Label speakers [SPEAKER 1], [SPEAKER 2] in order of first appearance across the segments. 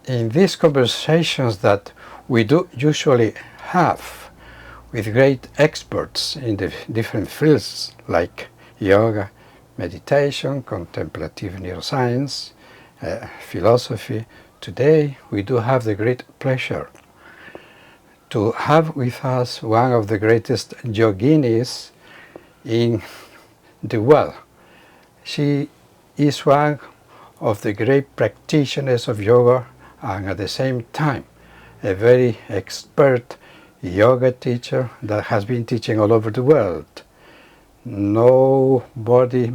[SPEAKER 1] in these conversations that we do usually have with great experts in the different fields like yoga, meditation, contemplative neuroscience, philosophy, today we do have the great pleasure to have with us one of the greatest yoginis in the world. She is one of the great practitioners of yoga and at the same time a very expert yoga teacher that has been teaching all over the world. Nobody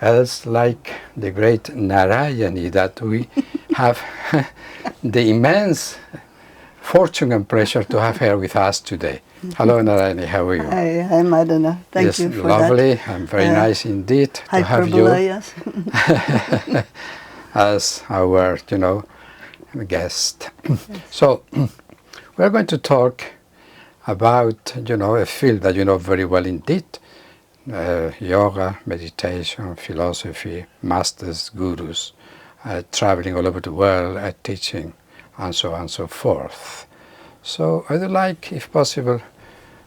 [SPEAKER 1] else like the great Narayani that we have the immense fortune and pleasure to have her with us today. Hello Narayani, how are you?
[SPEAKER 2] Hi Madana. Thank you for
[SPEAKER 1] lovely
[SPEAKER 2] that.
[SPEAKER 1] And very nice indeed to have you
[SPEAKER 2] Yes.
[SPEAKER 1] as our, guest. So we're going to talk about, a field that you know very well indeed, yoga, meditation, philosophy, masters, gurus, traveling all over the world, teaching, and so on and so forth. So I'd like, if possible,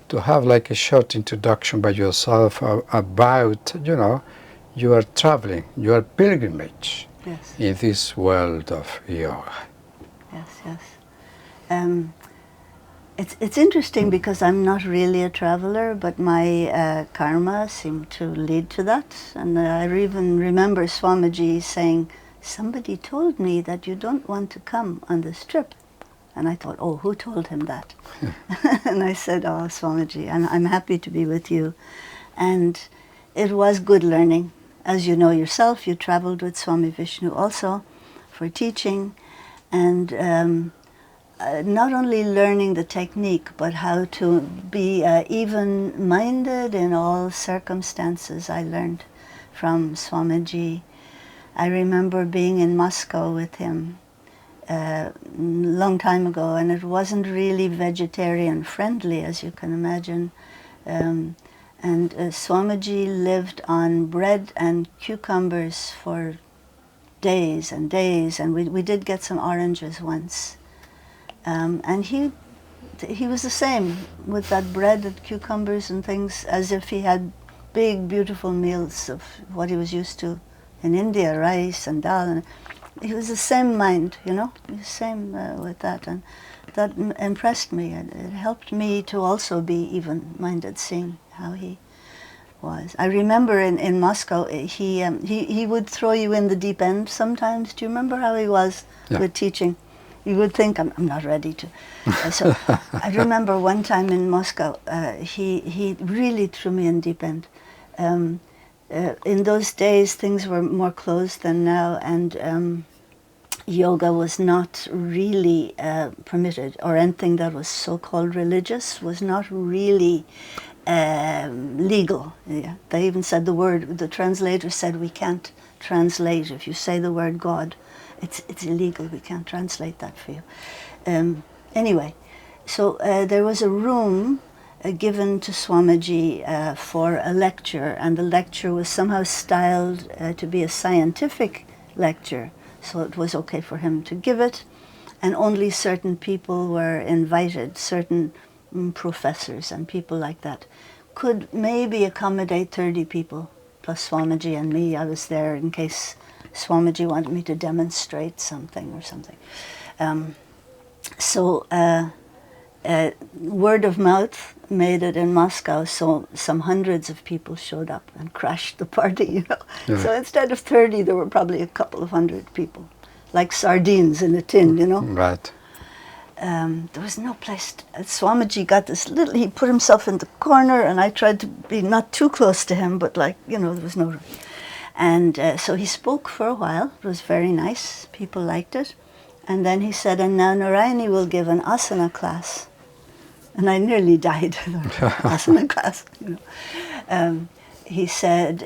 [SPEAKER 1] to have like a short introduction by yourself about, your traveling, your pilgrimage in this world of yoga.
[SPEAKER 2] Yes. It's interesting because I'm not really a traveler, but my karma seemed to lead to that. And I even remember Swamiji saying, somebody told me that you don't want to come on this trip. And I thought, oh, who told him that? And I said, oh, Swamiji, I'm happy to be with you. And it was good learning. As you know yourself, you traveled with Swami Vishnu also for teaching. And not only learning the technique, but how to be even-minded in all circumstances, I learned from Swamiji. I remember being in Moscow with him a long time ago, and it wasn't really vegetarian friendly, as you can imagine. And Swamiji lived on bread and cucumbers for days and days, and we did get some oranges once. And he was the same with that bread and cucumbers and things, as if he had big, beautiful meals of what he was used to in India, rice and dal. And he was the same mind, He was the same with that. And that impressed me. It helped me to also be even-minded, seeing how he was. I remember in Moscow, he would throw you in the deep end sometimes. Do you remember how he was with teaching? You would think, I'm not ready to. So I remember one time in Moscow, he really threw me in deep end. In those days, things were more closed than now, and yoga was not really permitted, or anything that was so-called religious was not really legal. Yeah. They even said the translator said, we can't translate. If you say the word God, it's illegal, we can't translate that for you. Anyway, so there was a room given to Swamiji for a lecture, and the lecture was somehow styled to be a scientific lecture, so it was okay for him to give it, and only certain people were invited, certain professors and people like that, could maybe accommodate 30 people, plus Swamiji and me. I was there in case Swamiji wanted me to demonstrate something or something. So word of mouth made it in Moscow, so some hundreds of people showed up and crashed the party, Yeah. So instead of 30, there were probably a couple of hundred people, like sardines in a tin,
[SPEAKER 1] Right.
[SPEAKER 2] There was no place. Swamiji got this little, he put himself in the corner, and I tried to be not too close to him, but there was no... And so he spoke for a while. It was very nice. People liked it. And then he said, and now Narayani will give an asana class. And I nearly died. Asana class, He said,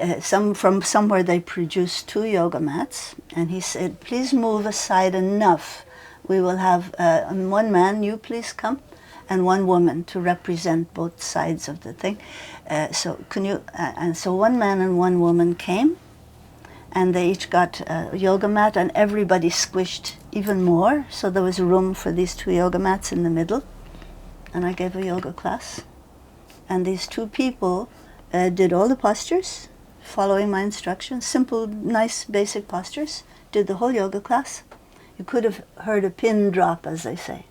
[SPEAKER 2] from somewhere they produced 2 yoga mats. And he said, please move aside enough. We will have one man, you please come, and one woman to represent both sides of the thing. So one man and one woman came. and they each got a yoga mat, and everybody squished even more, so there was room for these 2 yoga mats in the middle, and I gave a yoga class. And these 2 people did all the postures, following my instructions, simple, nice, basic postures, did the whole yoga class. You could have heard a pin drop, as they say,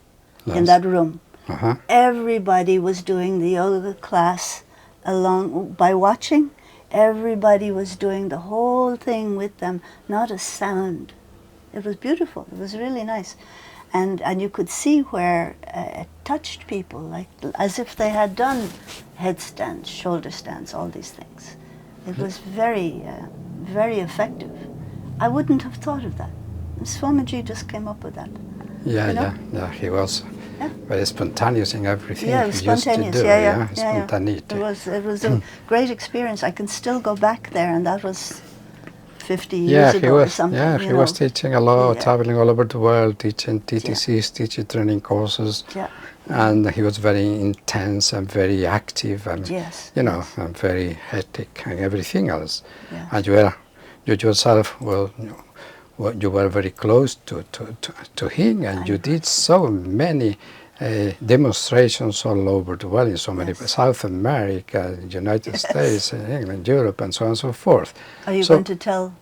[SPEAKER 2] in that room.
[SPEAKER 1] Uh-huh.
[SPEAKER 2] Everybody was doing the yoga class along by watching. Everybody was doing the whole thing with them, not a sound. It was beautiful. It was really nice. And you could see where it touched people, like as if they had done headstands, shoulder stands, all these things. It was very, very effective. I wouldn't have thought of that. Swamiji just came up with that.
[SPEAKER 1] Yeah,
[SPEAKER 2] You know?
[SPEAKER 1] yeah. He was very spontaneous in everything
[SPEAKER 2] Yeah, it was
[SPEAKER 1] he used to
[SPEAKER 2] spontaneous.
[SPEAKER 1] do.
[SPEAKER 2] Yeah.
[SPEAKER 1] Spontaneity.
[SPEAKER 2] It was a great experience. I can still go back there, and that was 50 years ago or something.
[SPEAKER 1] Yeah, he was teaching a lot,
[SPEAKER 2] Yeah.
[SPEAKER 1] traveling all over the world, teaching TTCs, teaching training courses.
[SPEAKER 2] Yeah.
[SPEAKER 1] And he was very intense and very active and,
[SPEAKER 2] Yes.
[SPEAKER 1] you know, and very hectic and everything else.
[SPEAKER 2] Yes.
[SPEAKER 1] And you yourself, you were very close to him, and you did so many demonstrations all over the world, in so many, South America, United States, England, Europe, and so on and so forth.
[SPEAKER 2] Are you going to tell?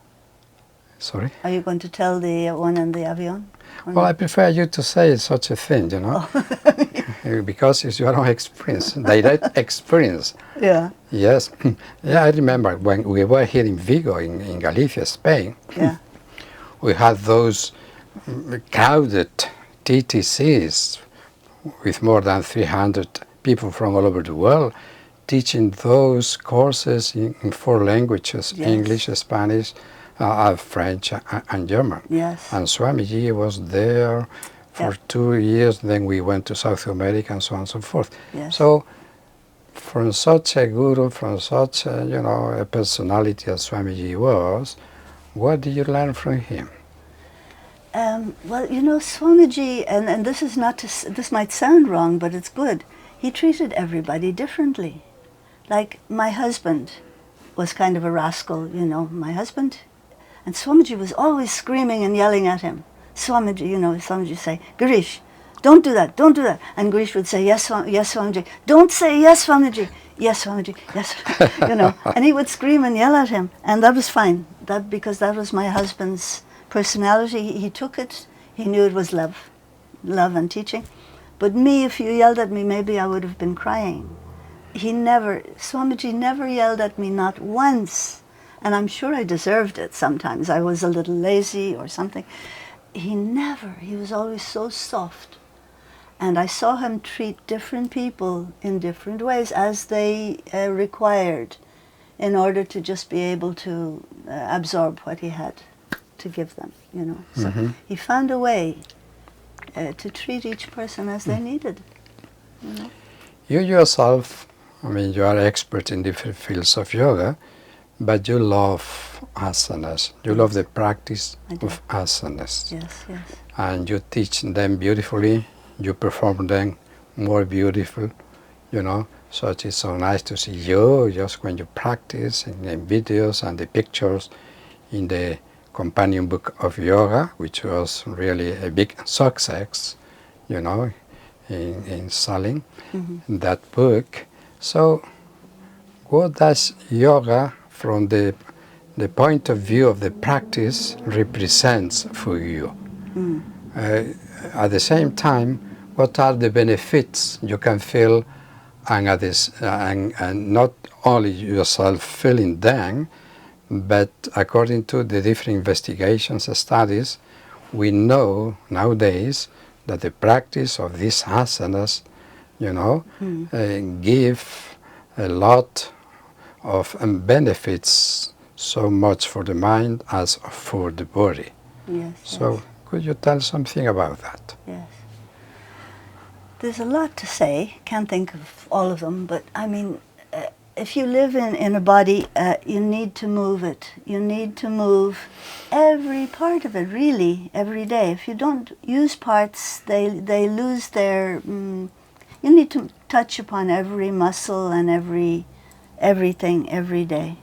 [SPEAKER 1] Sorry?
[SPEAKER 2] Are you going to tell the one in the avion?
[SPEAKER 1] Well, I prefer you to say such a thing, you know, because it's your own experience, direct experience.
[SPEAKER 2] Yeah.
[SPEAKER 1] Yes. Yeah, I remember when we were here in Vigo, in Galicia, Spain.
[SPEAKER 2] Yeah.
[SPEAKER 1] We had those crowded TTCs with more than 300 people from all over the world teaching those courses in 4 languages,
[SPEAKER 2] Yes.
[SPEAKER 1] English, Spanish, French, and German.
[SPEAKER 2] Yes.
[SPEAKER 1] And Swamiji was there for 2 years. Then we went to South America and so on and so forth.
[SPEAKER 2] Yes.
[SPEAKER 1] So from such a guru, from such a, a personality as Swamiji was, what did you learn from him?
[SPEAKER 2] Well, Swamiji, and this is not this might sound wrong, but it's good. He treated everybody differently. Like my husband was kind of a rascal, my husband. And Swamiji was always screaming and yelling at him. Swamiji, Swamiji would say, Girish, don't do that, don't do that. And Girish would say, yes, Swamiji. Don't say yes, Swamiji. Yes, Swamiji, yes. And he would scream and yell at him. And that was fine, because that was my husband's personality. He took it. He knew it was love and teaching. But me, if you yelled at me, maybe I would have been crying. Swamiji never yelled at me, not once. And I'm sure I deserved it sometimes. I was a little lazy or something. He was always so soft. And I saw him treat different people in different ways as they required in order to just be able to absorb what he had to give them, So he found a way to treat each person as they needed.
[SPEAKER 1] You yourself, you are expert in different fields of yoga, but you love asanas. You love the practice of asanas.
[SPEAKER 2] Yes.
[SPEAKER 1] And you teach them beautifully. You perform them more beautiful, So it's so nice to see you just when you practice in the videos and the pictures in the companion book of yoga, which was really a big success, in selling that book. So what does yoga from the point of view of the practice represents for you? At the same time, what are the benefits you can feel, and not only yourself feeling them, but according to the different investigations and studies, we know nowadays that the practice of these asanas, give a lot of benefits, so much for the mind as for the body.
[SPEAKER 2] Yes.
[SPEAKER 1] So could you tell something about that?
[SPEAKER 2] Yes. There's a lot to say. Can't think of all of them, but if you live in a body, you need to move it. You need to move every part of it, really, every day. If you don't use parts, they lose their... you need to touch upon every muscle and everything every day.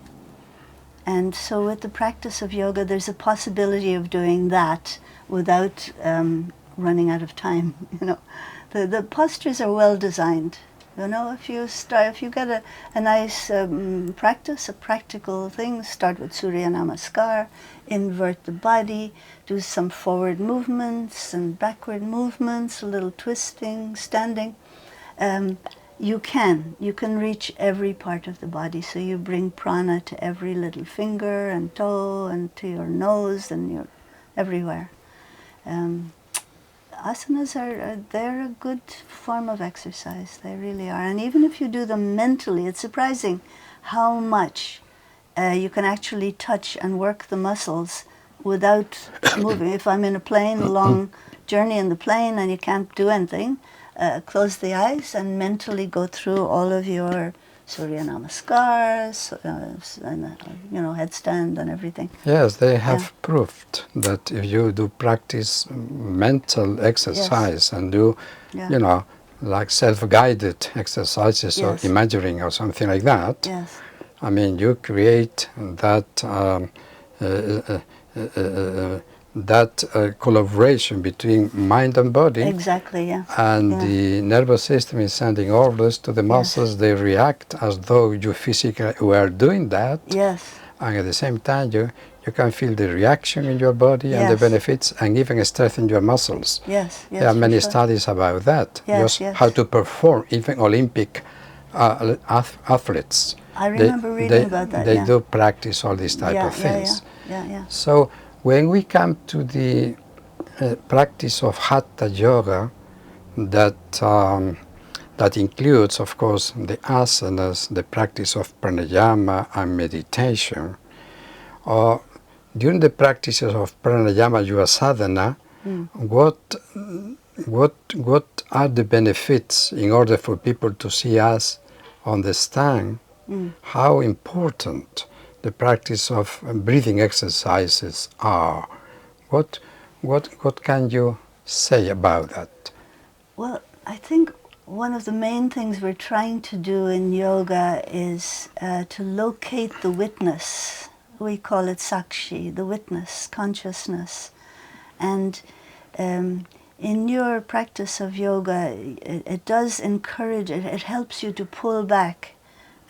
[SPEAKER 2] And so with the practice of yoga, there's a possibility of doing that without running out of time. You know, the postures are well designed. You know, if you get a nice practice, a practical thing, start with Surya Namaskar, invert the body, do some forward movements and backward movements, a little twisting, standing. You can reach every part of the body. So you bring prana to every little finger and toe and to your nose and your everywhere. Asanas they're a good form of exercise. They really are. And even if you do them mentally, it's surprising how much you can actually touch and work the muscles without moving. If I'm in a plane, a long journey in the plane, and you can't do anything, close the eyes and mentally go through all of your Surya Namaskars, and headstand and everything.
[SPEAKER 1] Yes, they have proved that if you do practice mental exercise and do, like self-guided exercises or imagining or something like that, I mean, you create that collaboration between mind and body.
[SPEAKER 2] Exactly, yeah.
[SPEAKER 1] And the nervous system is sending orders to the muscles. They react as though you physically were doing that.
[SPEAKER 2] Yes.
[SPEAKER 1] And at the same time, you can feel the reaction in your body and the benefits, and even strengthen your muscles.
[SPEAKER 2] Yes, yes.
[SPEAKER 1] There are many studies about that.
[SPEAKER 2] Yes,
[SPEAKER 1] just how to perform, even Olympic athletes.
[SPEAKER 2] I remember reading about that.
[SPEAKER 1] They do practice all these type of things.
[SPEAKER 2] Yeah.
[SPEAKER 1] So when we come to the practice of Hatha Yoga, that includes, of course, the asanas, the practice of pranayama and meditation. During the practices of pranayama yoga sadhana, what are the benefits in order for people to see us understand how important the practice of breathing exercises are? What can you say about that?
[SPEAKER 2] Well, I think one of the main things we're trying to do in yoga is to locate the witness. We call it sakshi, the witness, consciousness. And in your practice of yoga, it does encourage, it helps you to pull back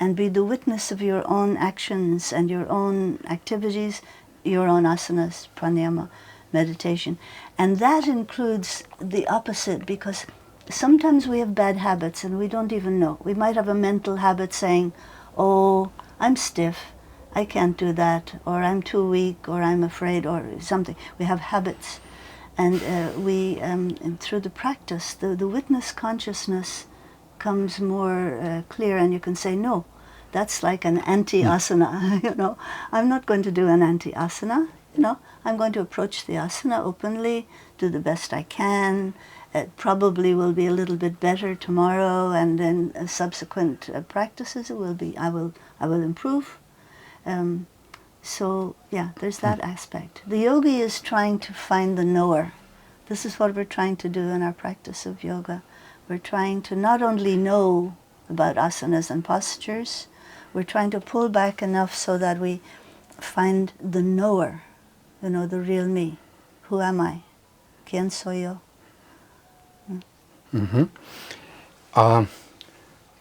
[SPEAKER 2] and be the witness of your own actions and your own activities, your own asanas, pranayama, meditation. And that includes the opposite, because sometimes we have bad habits and we don't even know. We might have a mental habit saying, oh, I'm stiff, I can't do that, or I'm too weak, or I'm afraid, or something. We have habits. And and through the practice, the witness consciousness comes more clear, and you can say, no, that's like an anti-asana, I'm not going to do an anti-asana, I'm going to approach the asana openly, do the best I can. It probably will be a little bit better tomorrow, and then subsequent practices I will improve. So yeah, there's that aspect. The yogi is trying to find the knower. This is what we're trying to do in our practice of yoga. We're trying to not only know about asanas and postures, we're trying to pull back enough so that we find the knower, the real me. Who am I? ¿Quién soy yo?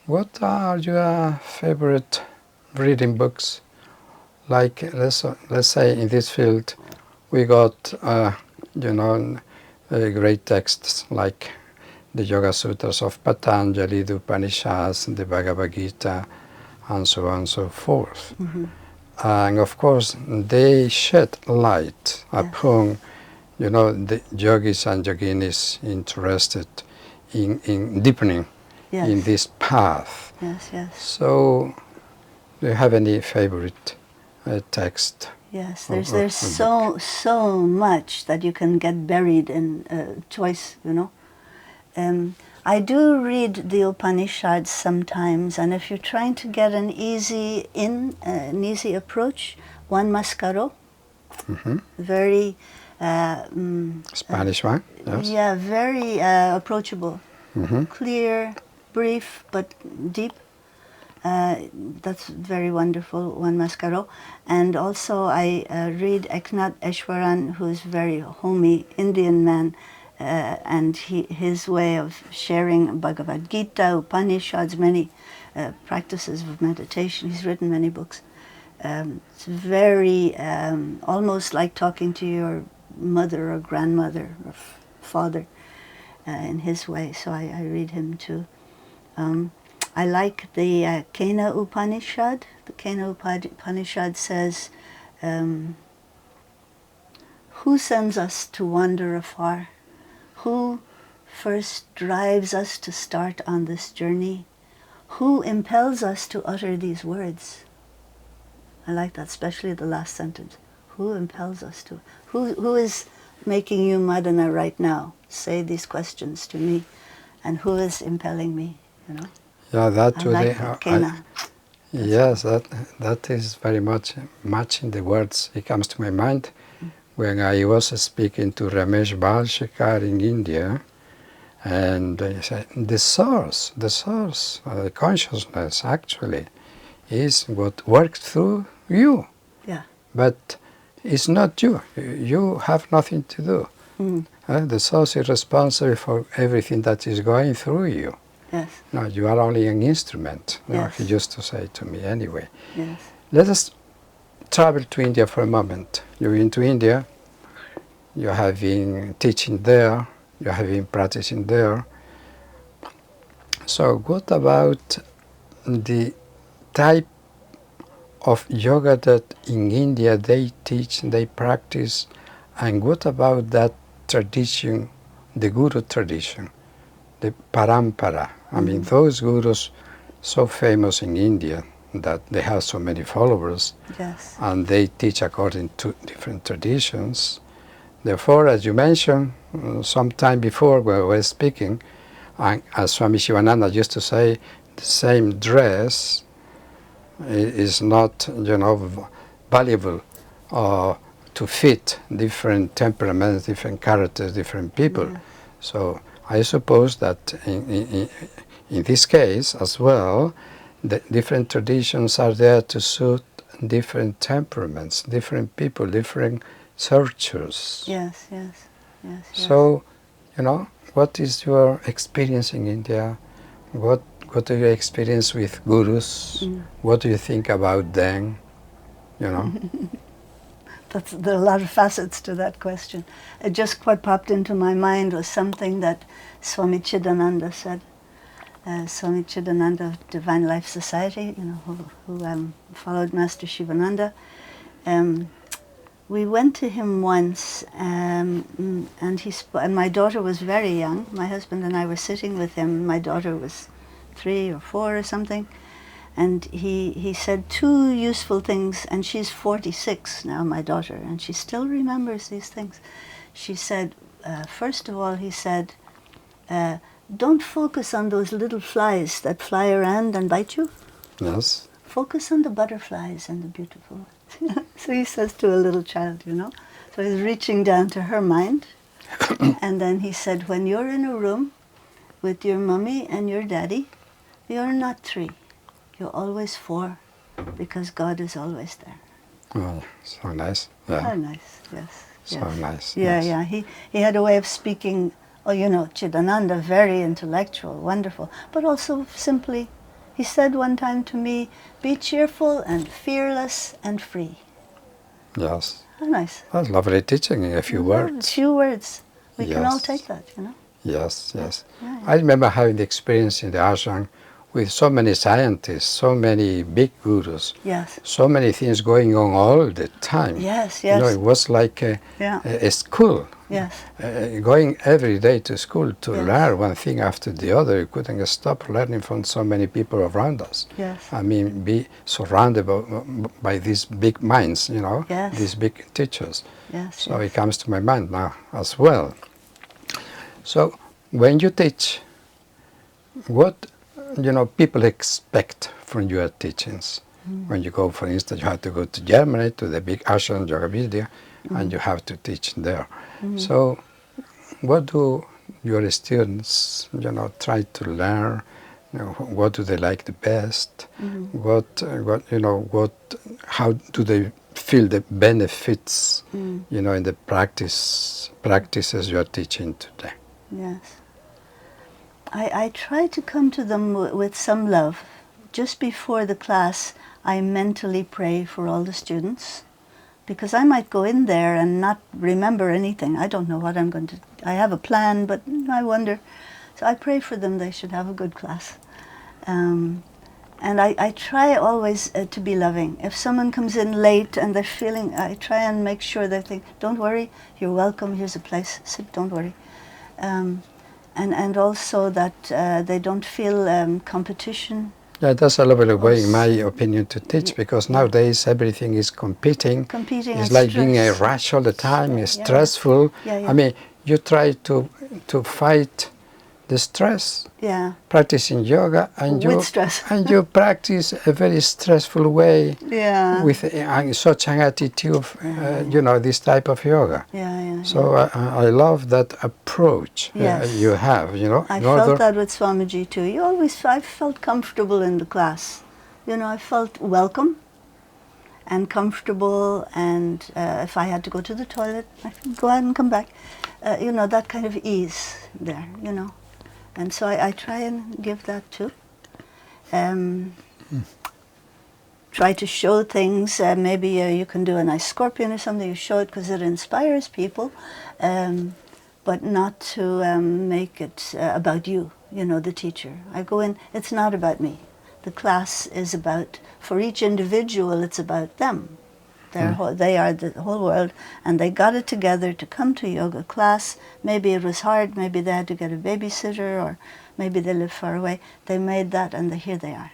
[SPEAKER 1] What are your favorite reading books? Like, let's say in this field, we got, great texts like the Yoga Sutras of Patanjali, the Upanishads, the Bhagavad Gita, and so on and so forth. And of course, they shed light upon, the yogis and yoginis interested in deepening in this path.
[SPEAKER 2] Yes.
[SPEAKER 1] So, do you have any favorite text?
[SPEAKER 2] Yes, there's so much that you can get buried in choice, I do read the Upanishads sometimes, and if you're trying to get an easy approach, Juan Mascaro, very
[SPEAKER 1] Spanish one, yes.
[SPEAKER 2] Yeah, very approachable, clear, brief but deep. That's very wonderful, One Mascaro. And also I read Eknath Eshwaran, who's very homey Indian man, and his way of sharing Bhagavad Gita, Upanishads, many practices of meditation. He's written many books. It's very, almost like talking to your mother or grandmother or father in his way, so I read him too. I like the Kena Upanishad. The Kena Upanishad says, who sends us to wander afar? Who first drives us to start on this journey? Who impels us to utter these words? I like that, especially the last sentence. Who impels us to? Who is making you, Madana, right now? Say these questions to me. And who is impelling me, you know?
[SPEAKER 1] Yeah, that
[SPEAKER 2] I
[SPEAKER 1] today.
[SPEAKER 2] like that, Kena.
[SPEAKER 1] Yes, that is very much matching the words. It comes to my mind when I was speaking to Ramesh Balshikar in India, and he said the source, the consciousness actually is what works through you.
[SPEAKER 2] Yeah.
[SPEAKER 1] But it's not you. You have nothing to do. The source is responsible for everything that is going through you.
[SPEAKER 2] Yes.
[SPEAKER 1] No, you are only an instrument.
[SPEAKER 2] Yes.
[SPEAKER 1] He used to say to me anyway.
[SPEAKER 2] Yes.
[SPEAKER 1] Let us travel to India for a moment. You've been to India. You have been teaching there. You have been practicing there. So what about the type of yoga that in India they teach, they practice, and what about that tradition, the guru tradition, the parampara? I mean, those gurus so famous in India that they have so many followers,
[SPEAKER 2] Yes.
[SPEAKER 1] and they teach according to different traditions. Therefore, as you mentioned some time before when we were speaking, and as Swami Shivananda used to say, the same dress is not, valuable to fit different temperaments, different characters, different people.
[SPEAKER 2] Yeah.
[SPEAKER 1] So I suppose that in this case as well, the different traditions are there to suit different temperaments, different people, different searchers.
[SPEAKER 2] Yes, yes, yes, yes.
[SPEAKER 1] So, what is your experience in India? What do you experience with gurus? What do you think about them?
[SPEAKER 2] There are a lot of facets to that question. It just what popped into my mind was something that Swami Chidananda said. Swami Chidananda of Divine Life Society, who followed Master Shivananda. We went to him once, and my daughter was very young. My husband and I were sitting with him. My daughter was 3 or 4 or something. And he said 2 useful things, and she's 46 now, my daughter, and she still remembers these things. She said, first of all, he said, don't focus on those little flies that fly around and bite you.
[SPEAKER 1] Yes.
[SPEAKER 2] Focus on the butterflies and the beautiful ones. So he says to a little child, So he's reaching down to her mind. And then he said, when you're in a room with your mommy and your daddy, you're not 3. You're always 4, because God is always there.
[SPEAKER 1] Oh, so nice. Yeah.
[SPEAKER 2] Oh, nice, yes.
[SPEAKER 1] So
[SPEAKER 2] yes.
[SPEAKER 1] nice.
[SPEAKER 2] Yeah,
[SPEAKER 1] yes.
[SPEAKER 2] yeah. He had a way of speaking, Chidananda, very intellectual, wonderful, but also simply, he said one time to me, be cheerful and fearless and free.
[SPEAKER 1] Yes.
[SPEAKER 2] Oh, nice.
[SPEAKER 1] That's lovely teaching in a few words.
[SPEAKER 2] A few words. We can all
[SPEAKER 1] Yes.
[SPEAKER 2] take that,
[SPEAKER 1] Yes, yes.
[SPEAKER 2] Yeah, yeah.
[SPEAKER 1] I remember having the experience in the ashram with so many scientists, so many big gurus,
[SPEAKER 2] Yes.
[SPEAKER 1] so many things going on all the time.
[SPEAKER 2] Yes, yes.
[SPEAKER 1] It was like a school.
[SPEAKER 2] Yes.
[SPEAKER 1] Going every day to school to
[SPEAKER 2] Yes.
[SPEAKER 1] learn one thing after the other. You couldn't stop learning from so many people around us.
[SPEAKER 2] Yes.
[SPEAKER 1] I mean, be surrounded by these big minds,
[SPEAKER 2] Yes.
[SPEAKER 1] these big teachers.
[SPEAKER 2] Yes.
[SPEAKER 1] So
[SPEAKER 2] yes.
[SPEAKER 1] it comes to my mind now as well. So when you teach, what people expect from your teachings? When you go, for instance, you have to go to Germany, to the big ashram Yoga Vidya, and you have to teach there. So what do your students, try to learn, what do they like the best, what how do they feel the benefits, in the practices you are teaching today.
[SPEAKER 2] Yes. I try to come to them with some love. Just before the class, I mentally pray for all the students, because I might go in there and not remember anything. I don't know what I'm going to... I have a plan, but I wonder. So I pray for them. They should have a good class. And I try always to be loving. If someone comes in late and they're feeling... I try and make sure they think, don't worry, you're welcome, here's a place, sit, don't worry. And also that they don't feel competition.
[SPEAKER 1] Yeah, that's a lovely way, in my opinion, to teach, because nowadays everything is competing. It's like
[SPEAKER 2] stress.
[SPEAKER 1] being a rush all the time, it's stressful.
[SPEAKER 2] Yeah.
[SPEAKER 1] I mean, you try to fight the stress, practicing yoga, and
[SPEAKER 2] with stress.
[SPEAKER 1] and you practice a very stressful way with such an attitude, this type of yoga. So I love that approach you have,
[SPEAKER 2] I felt that with Swamiji too. I felt comfortable in the class. I felt welcome and comfortable, and if I had to go to the toilet, I could go out and come back. That kind of ease there, And so I try and give that too. Try to show things. Maybe you can do a nice scorpion or something. You show it because it inspires people, but not to make it about you, the teacher. I go in, it's not about me. The class is about, for each individual, it's about them. They are the whole world, and they got it together to come to yoga class. Maybe it was hard, maybe they had to get a babysitter, or maybe they live far away. They made that, and here they are.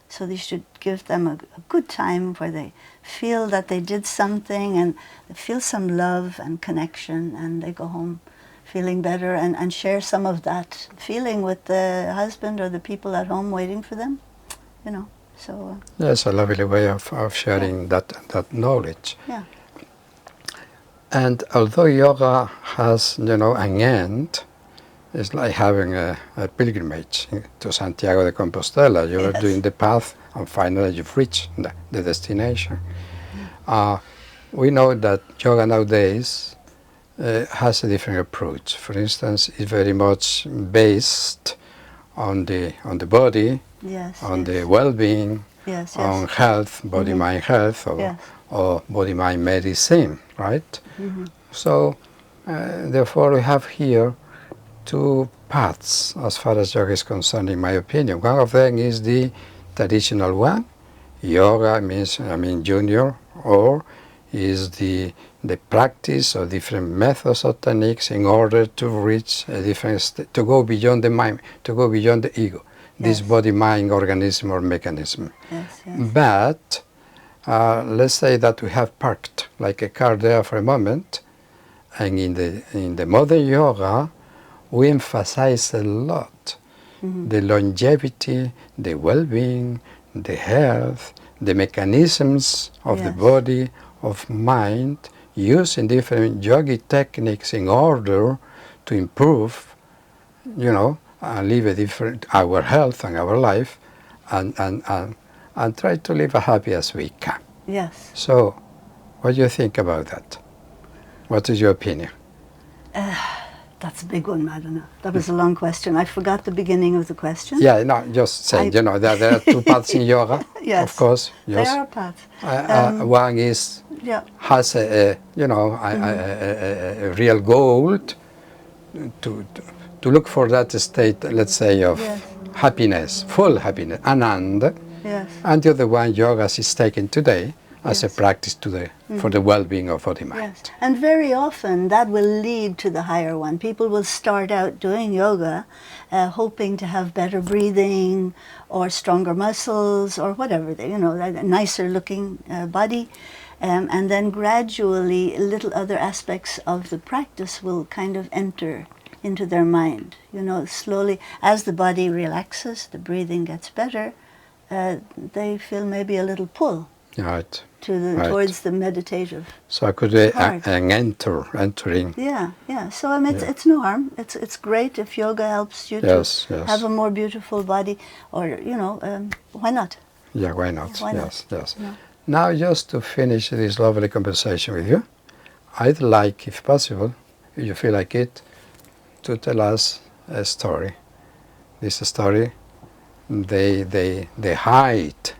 [SPEAKER 2] So they should give them a good time where they feel that they did something, and they feel some love and connection, and they go home feeling better, and share some of that feeling with the husband or the people at home waiting for them, So
[SPEAKER 1] that's a lovely way of sharing that knowledge.
[SPEAKER 2] Yeah.
[SPEAKER 1] And although yoga has, an end, it's like having a pilgrimage to Santiago de Compostela. You are doing the path, and finally you've reached the destination. We know that yoga nowadays has a different approach. For instance, it's very much based on the body, on the well-being, on health, body-mind health, or body-mind medicine, right? So, therefore, we have here two paths as far as yoga is concerned, in my opinion. One of them is the traditional one. Yoga means, junior, or is the practice of different methods or techniques in order to reach a different to go beyond the mind, to go beyond the ego, this body-mind organism or mechanism. But let's say that we have parked like a car there for a moment, and in the modern yoga, we emphasize a lot the longevity, the well-being, the health, the mechanisms of the body, of mind, using different yogic techniques in order to improve, and live our health and our life, and try to live as happy as we can.
[SPEAKER 2] Yes.
[SPEAKER 1] So, what do you think about that? What is your opinion?
[SPEAKER 2] That's a big one, Madonna. That was a long question. I forgot the beginning of the question.
[SPEAKER 1] Yeah, no, just saying, there are two paths in yoga, of course.
[SPEAKER 2] Yes, there are paths.
[SPEAKER 1] One is has a real goal to look for that state, let's say, of happiness, full happiness, ananda. And the other one, yoga, is taken today as a practice for the well-being of body-mind.
[SPEAKER 2] Yes. And very often that will lead to the higher one. People will start out doing yoga hoping to have better breathing or stronger muscles or whatever, a nicer looking body. And then gradually little other aspects of the practice will kind of enter into their mind. Slowly, as the body relaxes, the breathing gets better, they feel maybe a little pull.
[SPEAKER 1] Right.
[SPEAKER 2] to towards the meditative.
[SPEAKER 1] So I could be
[SPEAKER 2] Hard.
[SPEAKER 1] entering.
[SPEAKER 2] Yeah. So I mean, it's no harm. It's great if yoga helps you
[SPEAKER 1] Yes,
[SPEAKER 2] to
[SPEAKER 1] yes.
[SPEAKER 2] have a more beautiful body, or why not?
[SPEAKER 1] Yeah, why not?
[SPEAKER 2] Why not?
[SPEAKER 1] Yes.
[SPEAKER 2] No.
[SPEAKER 1] Now, just to finish this lovely conversation with you, I'd like, if possible, if you feel like it, to tell us a story. This story, they hide,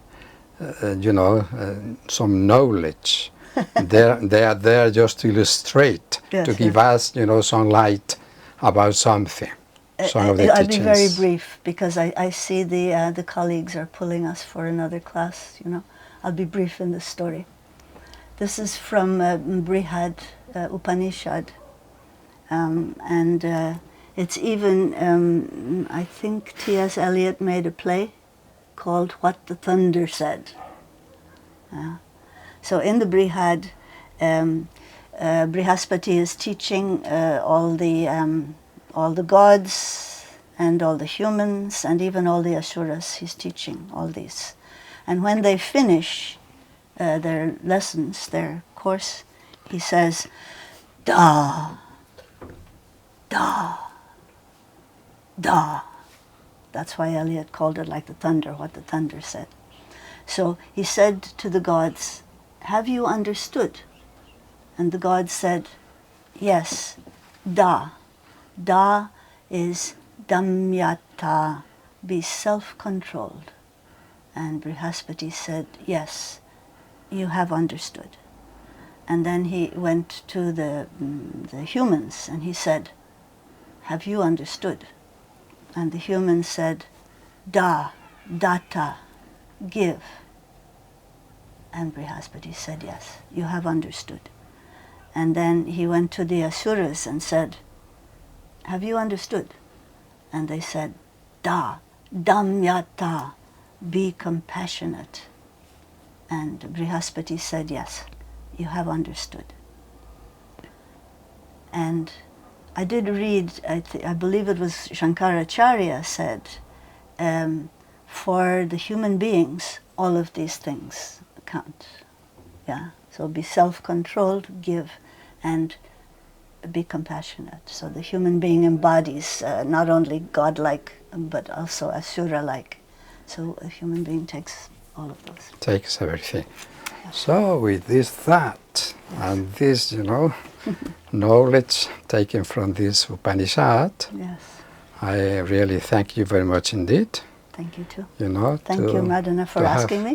[SPEAKER 1] some knowledge. they are there just to illustrate,
[SPEAKER 2] Yes,
[SPEAKER 1] to give us, some light about something. Some of the
[SPEAKER 2] I'll be very
[SPEAKER 1] teachings.
[SPEAKER 2] brief because I see the colleagues are pulling us for another class. I'll be brief in this story. This is from Brihad Upanishad, and it's even I think T.S. Eliot made a play called "What the Thunder Said." So in the Brihad, Brihaspati is teaching all the gods and all the humans and even all the asuras. He's teaching all these, and when they finish their lessons, their course, he says, "Da, da, da." That's why Eliot called it like the thunder, what the thunder said. So he said to the gods, "Have you understood?" And the gods said, "Yes, da." Da is damyata, be self-controlled. And Brihaspati said, "Yes, you have understood." And then he went to the humans and he said, "Have you understood?" And the humans said, "Da, data, give." And Brihaspati said, "Yes, you have understood." And then he went to the asuras and said, "Have you understood?" And they said, "Da, damyata, be compassionate." And Brihaspati said, "Yes, you have understood." And I did read, I believe it was Shankaracharya said, for the human beings, all of these things count. Yeah, so be self-controlled, give, and be compassionate. So the human being embodies not only godlike, but also asura-like. So a human being takes all of those.
[SPEAKER 1] Takes everything. So with this thought and this, knowledge taken from this Upanishad,
[SPEAKER 2] Yes,
[SPEAKER 1] I really thank you very much indeed.
[SPEAKER 2] thank you too.
[SPEAKER 1] Thank
[SPEAKER 2] you, Madana, for asking me.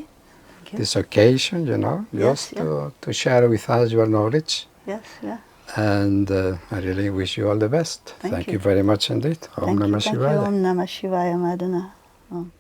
[SPEAKER 2] Thank you.
[SPEAKER 1] This occasion, just to share with us your knowledge.
[SPEAKER 2] Yes, yeah.
[SPEAKER 1] And I really wish you all the best.
[SPEAKER 2] Thank
[SPEAKER 1] Thank
[SPEAKER 2] you.
[SPEAKER 1] you very much indeed. Om
[SPEAKER 2] Thank
[SPEAKER 1] Namah
[SPEAKER 2] you.
[SPEAKER 1] Shivaya.
[SPEAKER 2] Om Namah Shivaya, Madana. Om.